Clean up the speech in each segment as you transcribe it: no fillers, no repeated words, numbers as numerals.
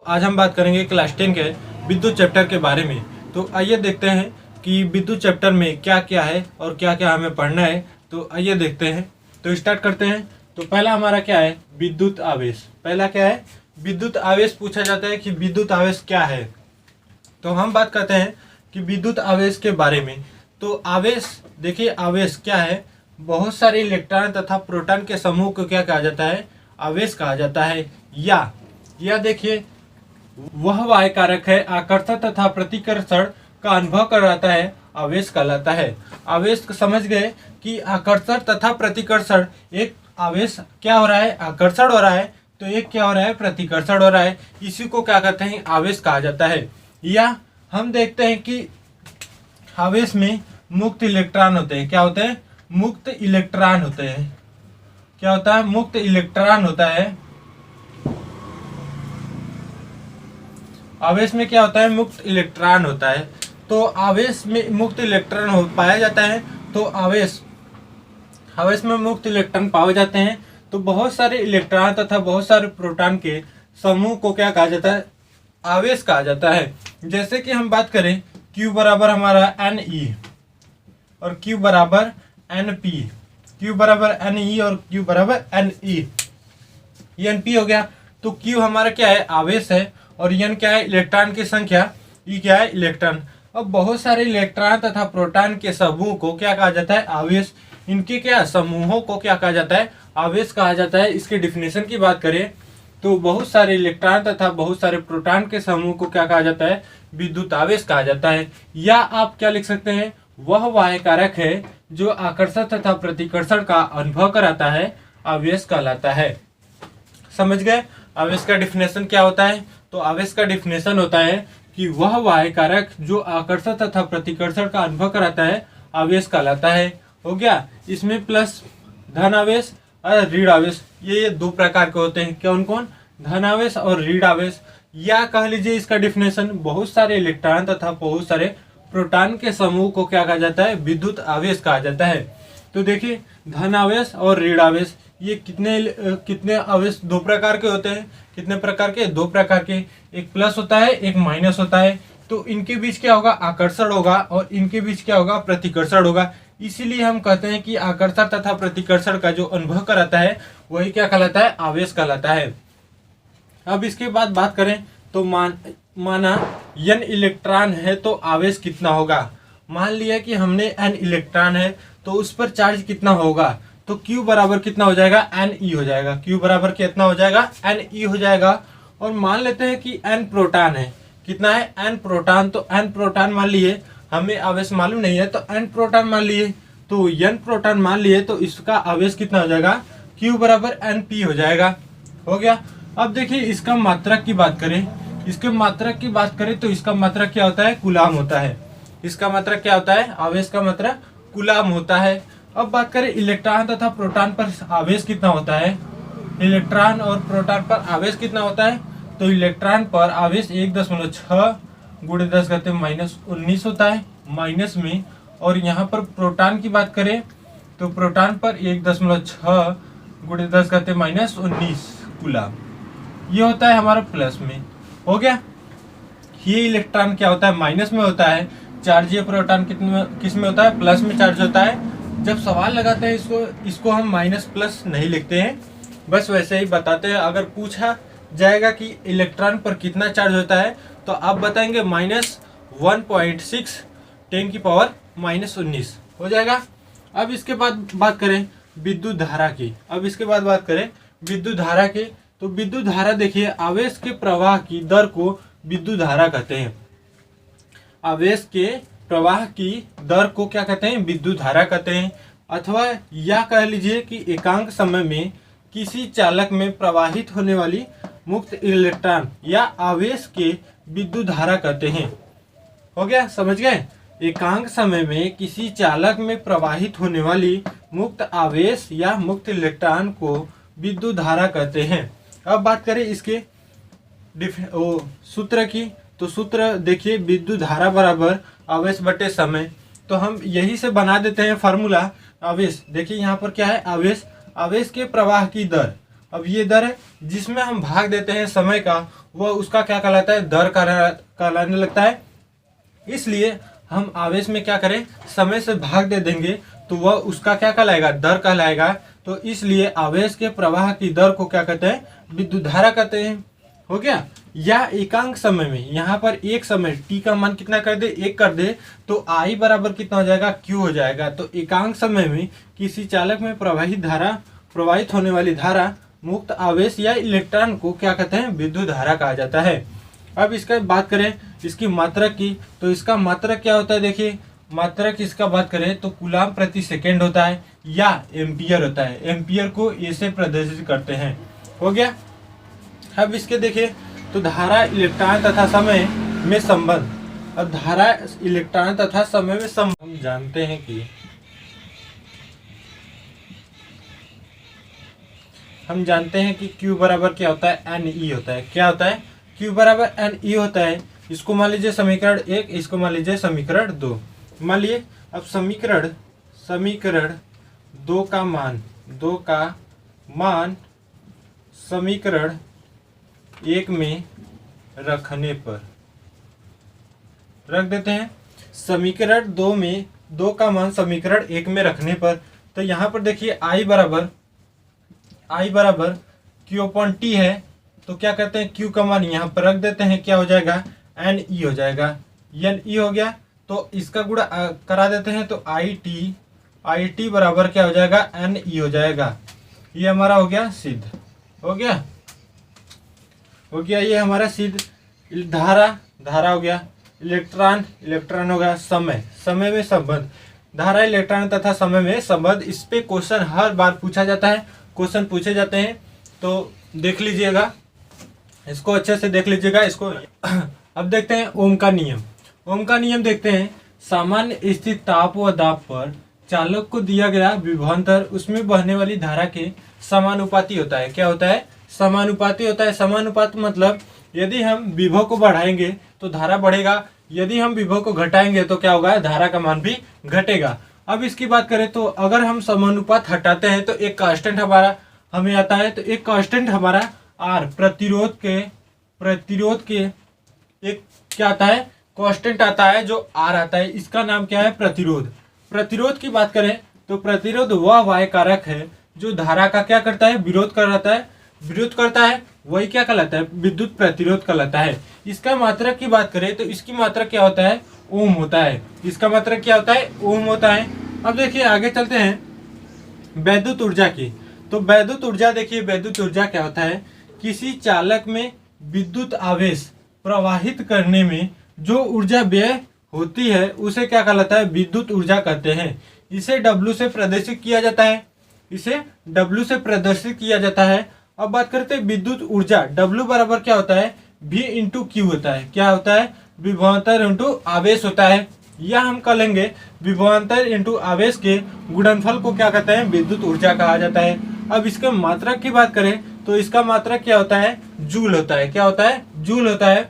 आज हम बात करेंगे क्लास 10 के विद्युत चैप्टर के बारे में। तो आइए देखते हैं कि विद्युत चैप्टर में क्या क्या है और क्या क्या हमें पढ़ना है। तो आइए देखते हैं। तो स्टार्ट करते हैं। तो पहला हमारा क्या है, विद्युत आवेश। पहला क्या है, विद्युत आवेश। पूछा जाता है कि विद्युत आवेश क्या है। तो हम बात करते हैं कि विद्युत आवेश के बारे में। तो आवेश, देखिए आवेश क्या है, बहुत सारे इलेक्ट्रॉन तथा प्रोटॉन के समूह को क्या कहा जाता है, आवेश कहा जाता है। या देखिए वह वाय कारक है, आकर्षण तथा प्रतिकर्षण का अनुभव कराता है, आवेश कहलाता है। आवेश समझ गए कि आकर्षण तथा प्रतिकर्षण, एक आवेश क्या हो रहा है, आकर्षण हो रहा है, तो एक क्या हो रहा है, प्रतिकर्षण हो रहा है। इसी को क्या कहते हैं, आवेश कहा जाता है। या हम देखते हैं कि आवेश में मुक्त इलेक्ट्रॉन होते हैं। क्या होते हैं, मुक्त इलेक्ट्रॉन होते हैं। क्या होता है, मुक्त इलेक्ट्रॉन होता है। आवेश में क्या होता है, मुक्त इलेक्ट्रॉन होता है। तो आवेश में मुक्त इलेक्ट्रॉन पाया जाता है। तो आवेश में मुक्त इलेक्ट्रॉन पाए जाते हैं। तो बहुत सारे इलेक्ट्रॉन तथा बहुत सारे प्रोटॉन के समूह को क्या कहा जाता है, आवेश कहा जाता है। जैसे कि हम बात करें Q बराबर हमारा Ne और Q बराबर Np, Q बराबर Ne और Q बराबर Ne, ये Np हो गया। तो Q हमारा क्या है, आवेश है, और N क्या है, इलेक्ट्रॉन की संख्या, E क्या है, इलेक्ट्रॉन। अब बहुत सारे इलेक्ट्रॉन तथा प्रोटॉन के समूह को क्या कहा जाता है, आवेश। इनके क्या समूहों को क्या कहा जाता है, आवेश कहा जाता है। इसके डिफिनेशन की बात करें तो बहुत सारे इलेक्ट्रॉन तथा बहुत सारे प्रोटॉन के समूह को क्या कहा जाता है, विद्युत आवेश कहा जाता है। या आप क्या लिख सकते हैं, वह वाय कारक है जो आकर्षण तथा प्रतिकर्षण का अनुभव कराता है, आवेश कहलाता है। समझ गए आवेश का डिफिनेशन क्या होता है। तो आवेश का डिफिनेशन होता है कि वह वाय कारक जो आकर्षण तथा प्रतिकर्षण का अनुभव कराता है, आवेश कहलाता है। हो गया। इसमें प्लस धन आवेश और ऋण आवेश, ये दो प्रकार के होते हैं। कौन कौन, धन आवेश और ऋण आवेश। या कह लीजिए इसका डिफिनेशन, बहुत सारे इलेक्ट्रॉन तथा बहुत सारे प्रोटॉन के समूह को क्या कहा जाता है, विद्युत आवेश कहा जाता है। तो देखिए धन आवेश और ऋण आवेश, ये कितने आवेश, दो प्रकार के होते हैं। कितने प्रकार के, दो प्रकार के। एक प्लस होता है, एक माइनस होता है। तो इनके बीच क्या होगा, आकर्षण होगा, और इनके बीच क्या होगा, प्रतिकर्षण होगा। इसीलिए हम कहते हैं कि आकर्षण तथा प्रतिकर्षण का जो अनुभव कराता है वही क्या कहलाता है, आवेश कहलाता है। अब इसके बाद बात करें तो माना n इलेक्ट्रॉन है तो आवेश कितना होगा। मान लिया कि हमने n इलेक्ट्रॉन है तो उस पर चार्ज कितना होगा। तो Q बराबर कितना हो जाएगा, Ne हो जाएगा। Q बराबर कितना हो जाएगा, Ne हो जाएगा। और मान लेते हैं कि n प्रोटॉन है। कितना है, n प्रोटॉन। तो n प्रोटॉन मान लिए, हमें आवेश मालूम नहीं है, तो n प्रोटॉन मान लिए। तो n प्रोटॉन मान लिए, तो इसका आवेश कितना हो जाएगा, Q बराबर Np हो जाएगा। हो गया। अब देखिए इसका मात्रक की बात करें, इसके मात्रक की बात करें तो इसका मात्रक क्या होता है, कूलाम होता है। इसका मात्रक क्या होता है, आवेश का मात्रक कूलाम होता है। अब बात करें इलेक्ट्रॉन तथा प्रोटॉन पर आवेश कितना होता है, इलेक्ट्रॉन और प्रोटॉन पर आवेश कितना होता है। तो इलेक्ट्रॉन पर आवेश 1.6 गुणे 10⁻⁻19 होता है माइनस में। और यहाँ पर प्रोटॉन की बात करें तो प्रोटॉन पर 1.6 गुणे 10⁻⁻19 कूलाम, ये होता है हमारा प्लस में। हो गया। ये इलेक्ट्रॉन क्या होता है, माइनस में होता है चार्ज। ये प्रोटॉन किस में होता है, प्लस में चार्ज होता है। जब सवाल लगाते हैं इसको हम माइनस प्लस नहीं लिखते हैं, बस वैसे ही बताते हैं। अगर पूछा जाएगा कि इलेक्ट्रॉन पर कितना चार्ज होता है तो आप बताएंगे -1.6 10⁻⁻19 हो जाएगा। अब इसके बाद बात करें विद्युत धारा की। विद्युत धारा की, तो विद्युत धारा देखिए, आवेश के प्रवाह की दर को विद्युत धारा कहते हैं। आवेश के प्रवाह की दर को क्या कहते हैं, विद्युत धारा कहते हैं। अथवा या कह लीजिए कि एकांक समय में किसी चालक में प्रवाहित होने वाली मुक्त इलेक्ट्रॉन या आवेश के विद्युत धारा कहते हैं। हो गया, समझ गए। एकांक समय में किसी चालक में प्रवाहित होने वाली मुक्त आवेश या मुक्त इलेक्ट्रॉन को विद्युत धारा कहते हैं। अब बात करें इसके सूत्र की, तो सूत्र देखिए, विद्युत धारा बराबर आवेश बटे समय। तो हम यही से बना देते हैं फार्मूला। आवेश देखिए यहाँ पर क्या है, आवेश के प्रवाह की दर। अब ये दर है जिसमें हम भाग देते हैं समय का, वह उसका क्या कहलाता है, दर कहलाने लगता है। इसलिए हम आवेश में क्या करें, समय से भाग दे देंगे तो वह उसका क्या कहलाएगा, दर कहलाएगा। तो इसलिए आवेश के प्रवाह की दर को क्या कहते हैं, विद्युत धारा कहते हैं। हो गया। या एकांक समय में, यहाँ पर एक समय टी का मान कितना कर दे, 1 कर दे, तो आई बराबर कितना हो जाएगा, क्यू हो जाएगा। तो एकांक समय में किसी चालक में प्रवाहित होने वाली धारा, मुक्त आवेश या इलेक्ट्रॉन को क्या कहते हैं, विद्युत धारा कहा जाता है। अब इसका बात करें इसकी मात्रक की, तो इसका मात्रक क्या होता है, देखिए मात्रक इसका बात करें तो कूलाम प्रति सेकेंड होता है या एम्पियर होता है। एम्पियर को ए से प्रदर्शित करते हैं। हो गया। अब इसके देखिए तो धारा, इलेक्ट्रॉन तथा समय में संबंध। अब धारा, इलेक्ट्रॉन तथा समय में संबंध हम जानते हैं कि Q बराबर क्या होता है, NE होता है। क्या होता है, Q बराबर NE होता है। इसको मान लीजिए समीकरण 1, इसको मान लीजिए समीकरण 2। मान लिए अब समीकरण 2 का मान समीकरण 1 में रखने पर रख देते हैं। समीकरण 2 का मान समीकरण 1 में रखने पर, तो यहाँ पर देखिए I बराबर Q/T है। तो क्या कहते हैं, Q का मान यहाँ पर रख देते हैं, क्या हो जाएगा, NE हो जाएगा। NE हो गया तो इसका गुणा करा देते हैं, तो IT बराबर क्या हो जाएगा, NE हो जाएगा। ये हमारा हो गया सिद्ध। हो गया ये हमारा सिद्ध। धारा हो गया, इलेक्ट्रॉन हो गया, समय में संबंध। धारा, इलेक्ट्रॉन तथा समय में संबंध, इस पे क्वेश्चन हर बार पूछा जाता है, क्वेश्चन पूछे जाते हैं। तो देख लीजिएगा, इसको अच्छे से देख लीजिएगा इसको। अब देखते हैं ओम का नियम देखते हैं। सामान्य स्थित ताप व दाब पर चालक को दिया गया विभवांतर उसमें बहने वाली धारा के समानुपाती होता है। क्या होता है, समानुपाती होता है। समानुपात मतलब यदि हम विभव को बढ़ाएंगे तो धारा बढ़ेगा, यदि हम विभव को घटाएंगे तो क्या होगा, धारा का मान भी घटेगा। अब इसकी बात करें तो अगर हम समानुपात हटाते हैं तो एक कांस्टेंट हमारा हमें आता है। तो एक कांस्टेंट हमारा आर, प्रतिरोध के एक क्या आता है, कांस्टेंट आता है जो आर आता है। इसका नाम क्या है, प्रतिरोध की बात करें तो प्रतिरोध वह वाय कारक है जो धारा का क्या करता है, विरोध करता है। वही क्या कहलाता है, विद्युत प्रतिरोध कहलाता है। इसका मात्रक की बात करें तो इसकी मात्रक क्या होता है, ओम होता है। इसका मात्रक क्या होता है, ओम होता है। अब देखिए आगे चलते हैं वैद्युत ऊर्जा की। तो वैद्युत ऊर्जा देखिए, वैद्युत ऊर्जा क्या होता है, किसी चालक में विद्युत आवेश प्रवाहित करने में जो ऊर्जा व्यय होती है उसे क्या कहलाता है, विद्युत ऊर्जा कहते हैं। इसे W से प्रदर्शित किया जाता है। अब बात करते हैं विद्युत ऊर्जा। W बराबर क्या होता है, V इंटू Q होता है। क्या होता है, विभवांतर इंटू आवेश होता है। या हम कह लेंगे विभवांतर इंटू आवेश के गुणनफल को क्या कहते हैं, विद्युत ऊर्जा कहा जाता है। अब इसके मात्रक की बात करें तो इसका मात्रक क्या होता है, जूल होता है। क्या होता है, जूल होता है।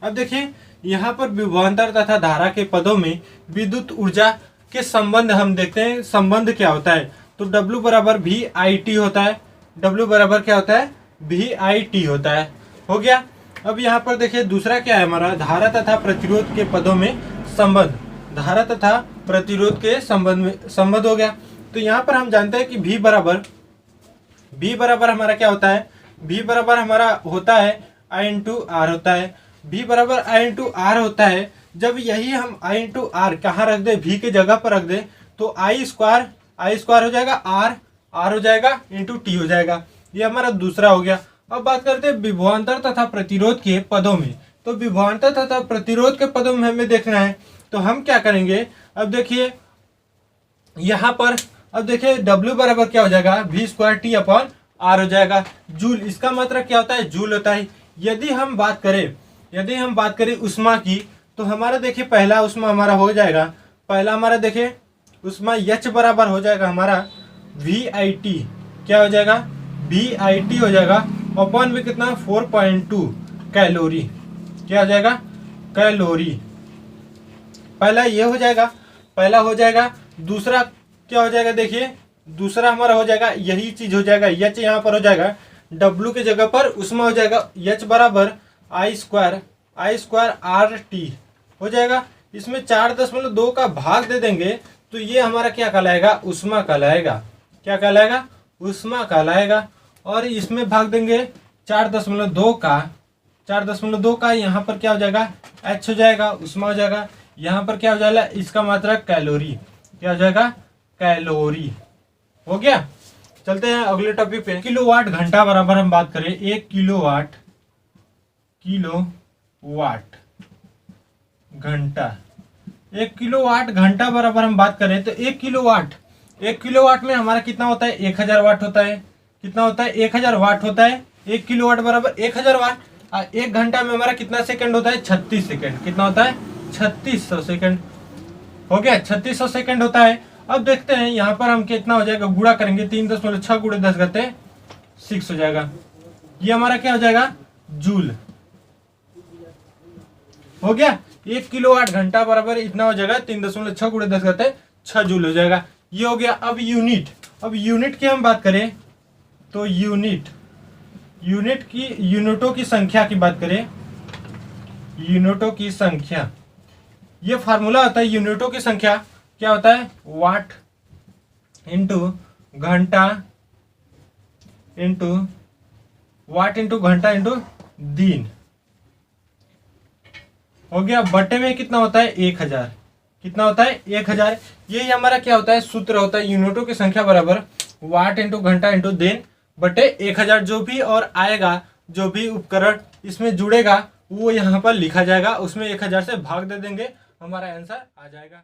अब देखिए यहाँ पर विभवांतर तथा धारा के पदों में विद्युत ऊर्जा के संबंध हम देखते हैं, संबंध क्या होता है। तो W बराबर VIT होता है। W बराबर क्या होता है, VIT होता है। हो गया। अब यहाँ पर देखिए दूसरा क्या है हमारा, धारा तथा प्रतिरोध के पदों में संबंध। धारा तथा प्रतिरोध के संबंध हो गया। तो यहाँ पर हम जानते हैं कि V बराबर हमारा क्या होता है, V बराबर हमारा होता है I इंटू R होता है। V बराबर I इंटू R होता है। जब यही हम I इंटू R कहाँ रख दे, V के जगह पर रख दे तो I स्क्वायर हो जाएगा, R हो जाएगा इंटू T हो जाएगा। ये हमारा दूसरा हो गया। अब बात करते हैं विभवांतर तथा प्रतिरोध के पदों में। तो विभवांतर तथा प्रतिरोध के पदों में हमें देखना है तो हम क्या करेंगे। अब देखिए यहाँ पर, अब देखिए W बराबर क्या हो जाएगा, V square T upon R हो जाएगा। जूल, इसका मात्रक क्या होता है, जूल होता है। यदि हम बात करें ऊष्मा की तो हमारा देखिए पहला ऊष्मा हमारा हो जाएगा, पहला हमारा देखिए ऊष्मा H बराबर हो जाएगा हमारा VIT। क्या हो जाएगा, VIT हो जाएगा अपॉन में कितना 4.2 कैलोरी। क्या हो जाएगा, कैलोरी। पहला ये हो जाएगा, दूसरा क्या हो जाएगा, देखिए दूसरा हमारा हो जाएगा, यही चीज हो जाएगा, H यहाँ पर हो जाएगा W की जगह पर उष्मा हो जाएगा H बराबर I स्क्वायर RT हो जाएगा। इसमें 4.2 का भाग दे देंगे तो ये हमारा क्या कहलाएगा, उष्मा कहलाएगा। क्या कहलाएगा, उष्मा कहलाएगा। और इसमें भाग देंगे 4.2 का यहाँ पर क्या हो जाएगा, H हो जाएगा, उष्मा हो जाएगा। यहाँ पर क्या हो जाएगा, इसका मात्रा कैलोरी, क्या हो जाएगा, कैलोरी हो गया। चलते हैं अगले टॉपिक पे। किलोवाट घंटा बराबर हम बात करें 1 किलोवाट घंटा। 1 किलोवाट घंटा बराबर हम बात करें तो 1 किलोवाट में हमारा कितना होता है, 1000 वाट होता है। कितना होता है, 1000 वाट होता है। 1 किलोवाट बराबर 1000 वाट। 1 घंटा में हमारा कितना सेकंड होता है, 36 सेकंड। कितना होता है, 3600 सेकंड हो गया, 3600 सेकंड होता है। अब देखते हैं यहाँ पर हम कितना हो जाएगा, गुणा करेंगे 3.6 गुणे 10 घाते 6 हो जाएगा। ये हमारा क्या हो जाएगा, जूल हो गया। 1 किलोवाट घंटा बराबर इतना हो जाएगा 3.6 गुणे 10 घाते 6 जूल हो जाएगा। ये हो गया। अब यूनिट की हम बात करें तो यूनिटों की संख्या की बात करें, यूनिटों की संख्या, ये फार्मूला होता है यूनिटों की संख्या क्या होता है, वाट इंटू घंटा इंटू दिन हो गया। बटे में कितना होता है, 1000। कितना होता है, 1000। यही हमारा क्या होता है, सूत्र होता है यूनिटों की संख्या बराबर वाट इंटू घंटा इंटू दिन बटे 1000। जो भी और आएगा, जो भी उपकरण इसमें जुड़ेगा वो यहाँ पर लिखा जाएगा, उसमें 1000 से भाग दे देंगे, हमारा आंसर आ जाएगा।